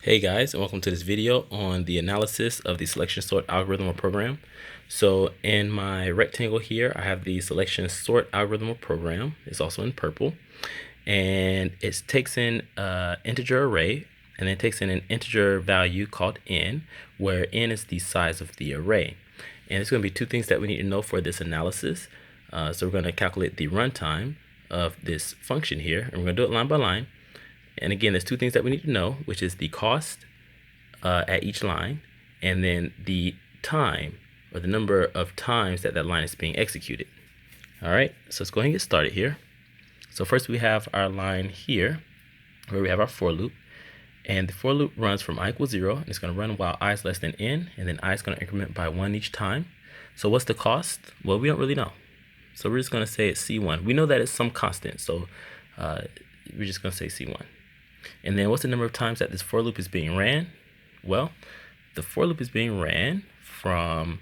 Hey guys, and welcome to this video on the analysis of the selection sort algorithm or program. So in my rectangle here, I have the selection sort algorithm or program. It's also in purple, and it takes in an integer array, and then takes in an integer value called n, where n is the size of the array. And it's going to be two things that we need to know for this analysis. So we're going to calculate the runtime of this function here, and we're going to do it line by line. And again, there's two things that we need to know, which is the cost at each line, and then the time, or the number of times that that line is being executed. All right, so let's go ahead and get started here. So first we have our line here, where we have our for loop. And the for loop runs from I equals 0, and it's going to run while I is less than n, and then I is going to increment by 1 each time. So what's the cost? Well, we don't really know. So we're just going to say it's C1. We know that it's some constant, so we're just going to say C1. And then what's the number of times that this for loop is being ran? Well, the for loop is being ran from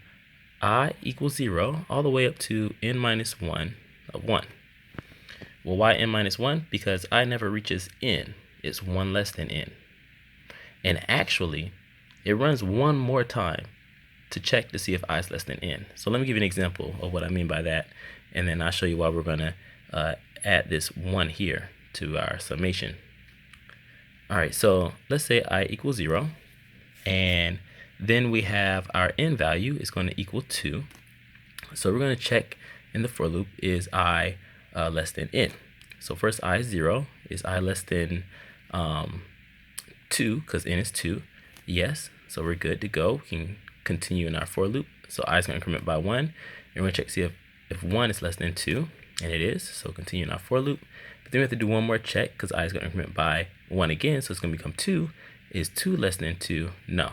I equals 0 all the way up to n minus 1 of 1. Well, why n minus 1? Because I never reaches n. It's 1 less than n. And actually, it runs one more time to check to see if I is less than n. So let me give you an example of what I mean by that, and then I'll show you why we're going to add this 1 here to our summation. All right, so let's say I equals 0, and then we have our n value is going to equal 2. So we're going to check in the for loop, is I less than n. So first I is 0. Is I less than 2, because n is 2? Yes, so we're good to go. We can continue in our for loop. So I is going to increment by 1, and we're going to check to see if 1 is less than 2, and it is. So continue in our for loop. But then we have to do one more check, because I is going to increment by 1 again, so it's going to become 2. Is 2 less than 2? No.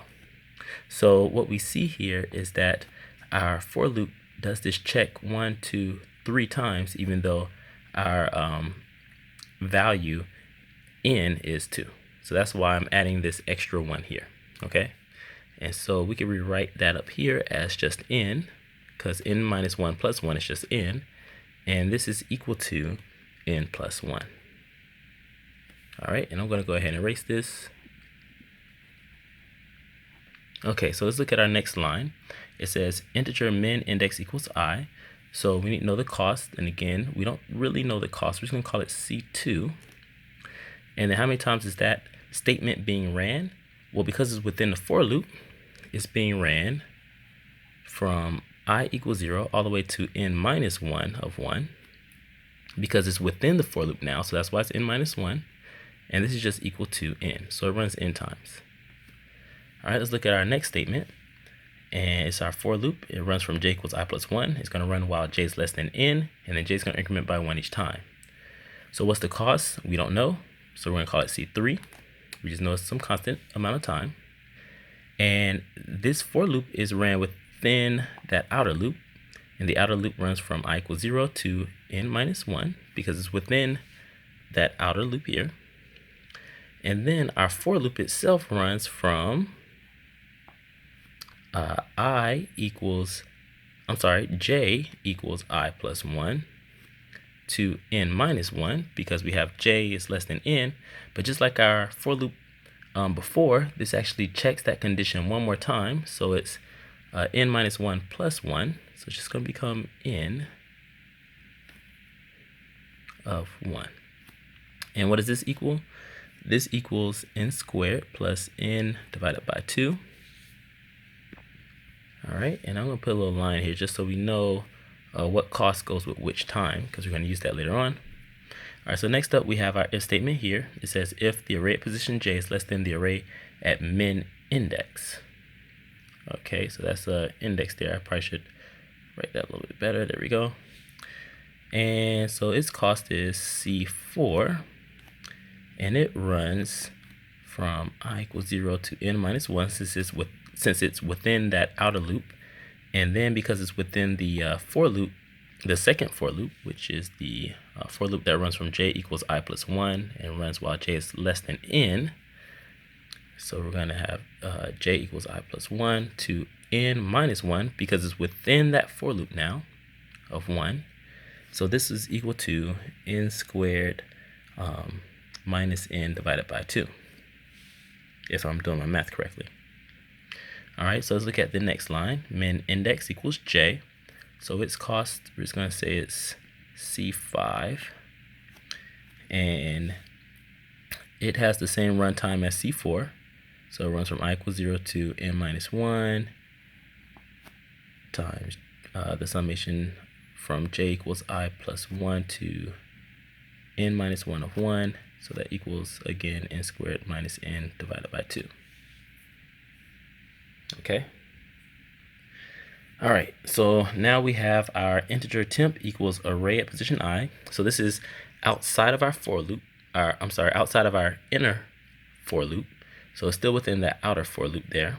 So what we see here is that our for loop does this check 1, 2, 3 times, even though our value n is 2. So that's why I'm adding this extra 1 here, okay? And so we can rewrite that up here as just n, because n minus 1 plus 1 is just n, and this is equal to n plus 1. All right, and I'm going to go ahead and erase this. Okay, so let's look at our next line. It says integer min index equals I. So we need to know the cost, and again, we don't really know the cost. We're just going to call it C2. And then how many times is that statement being ran? Well, because it's within the for loop, it's being ran from I equals 0 all the way to n minus 1 of 1, because it's within the for loop now, so that's why it's n minus 1, and this is just equal to n, so it runs n times. All right, let's look at our next statement, and it's our for loop. It runs from j equals I plus 1. It's going to run while j is less than n, and then j is going to increment by 1 each time. So what's the cost? We don't know, so we're going to call it C3. We just know it's some constant amount of time, and this for loop is ran within that outer loop, and the outer loop runs from I equals 0 to n minus 1, because it's within that outer loop here. And then our for loop itself runs from j equals I plus 1 to n minus 1, because we have j is less than n. But just like our for loop before, this actually checks that condition one more time. So it's n minus 1 plus 1. So it's just going to become n of 1. And what does this equal? This equals n squared plus n divided by 2. All right, and I'm going to put a little line here just so we know what cost goes with which time, because we're going to use that later on. All right, so next up we have our if statement here. It says if the array at position j is less than the array at min index. Okay, so that's an index there. I probably should write that a little bit better. There we go. And so its cost is C4, and it runs from I equals 0 to n minus 1 since it's within that outer loop. And then because it's within the for loop, the second for loop, which is the for loop that runs from j equals I plus 1 and runs while j is less than n. So we're going to have j equals I plus 1 to n minus 1, because it's within that for loop now of 1. So this is equal to n squared minus n divided by 2. if I'm doing my math correctly. All right, so let's look at the next line. Min index equals J. So its cost, we're just going to say it's C5. And it has the same runtime as C4. So it runs from I equals 0 to n minus 1 times the summation from J equals I plus 1 to n minus 1 of 1. So that equals, again, n squared minus n divided by 2. Okay. All right, so now we have our integer temp equals array at position I. So this is outside of our for loop, outside of our inner for loop. So it's still within the outer for loop there.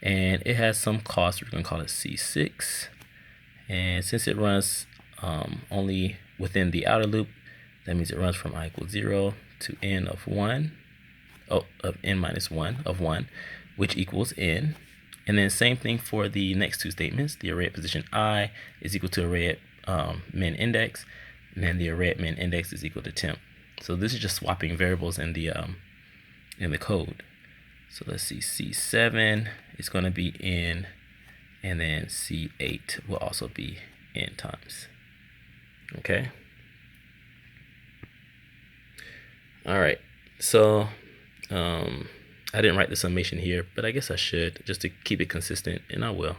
And it has some cost. We're going to call it C6. And since it runs only within the outer loop, that means it runs from I equals 0 to n of 1, of n minus 1 of 1, which equals n. And then same thing for the next two statements. The array at position I is equal to array at min index, and then the array at min index is equal to temp. So this is just swapping variables in the code. So let's see, C7 is going to be n, and then C8 will also be n times. Okay. All right. So I didn't write the summation here, but I guess I should, just to keep it consistent, and I will.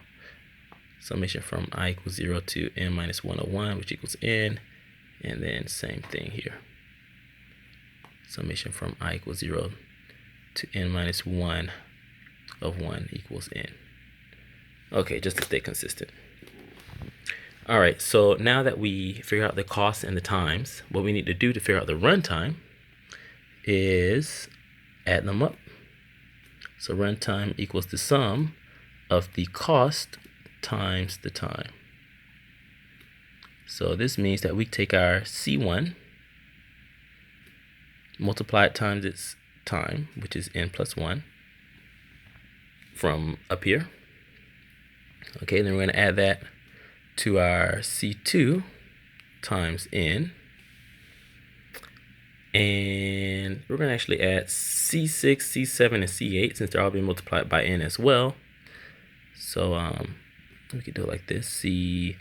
Summation from I equals 0 to n minus 1 of 1, which equals n, and then same thing here. Summation from I equals 0 to n minus 1 of 1 equals n. Okay, just to stay consistent. All right, so now that we figure out the costs and the times, what we need to do to figure out the runtime is add them up. So runtime equals the sum of the cost times the time. So this means that we take our C1, multiply it times its time, which is n plus 1, from up here. Okay, then we're going to add that to our C2 times n. And we're going to actually add C6, C7, and C8 since they're all being multiplied by n as well. So we could do it like this. C6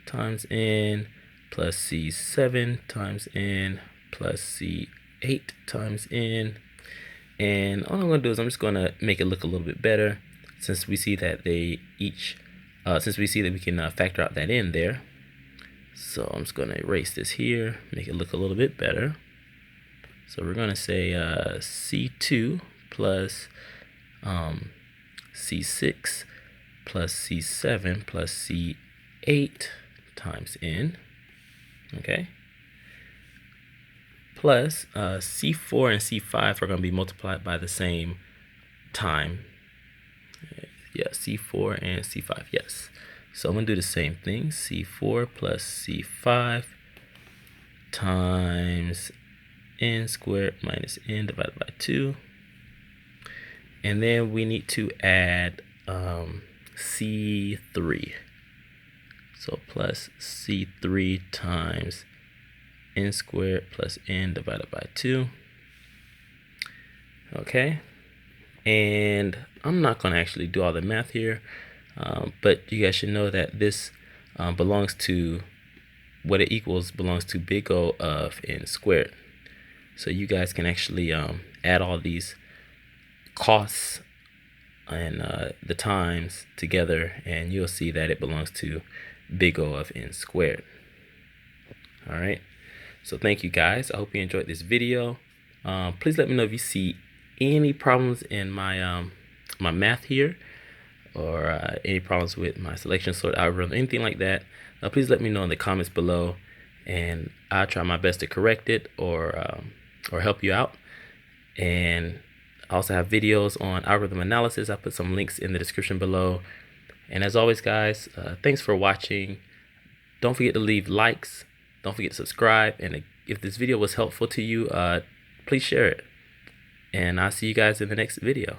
times n plus C7 times n plus C8 times n. And all I'm going to do is I'm just going to make it look a little bit better since we see that they each, since we see that we can factor out that n there. So I'm just going to erase this here, make it look a little bit better. So we're going to say C2 plus C6 plus C7 plus C8 times n, okay? Plus C4 and C5 are going to be multiplied by the same time. Yeah, C4 and C5, yes. So I'm going to do the same thing, C4 plus C5 times n squared minus n divided by 2. And then we need to add C3. So plus C3 times n squared plus n divided by 2. Okay. And I'm not going to actually do all the math here. But you guys should know that this belongs to, what it equals belongs to big O of n squared. So you guys can actually add all these costs and the times together, and you'll see that it belongs to big O of n squared. All right. So thank you guys. I hope you enjoyed this video. Please let me know if you see any problems in my my math here, or any problems with my selection sort algorithm, anything like that. Please let me know in the comments below, and I'll try my best to correct it or help you out. And I also have videos on algorithm analysis. I put some links in the description below. And as always, guys, thanks for watching. Don't forget to leave likes. Don't forget to subscribe. And if this video was helpful to you, please share it. And I'll see you guys in the next video.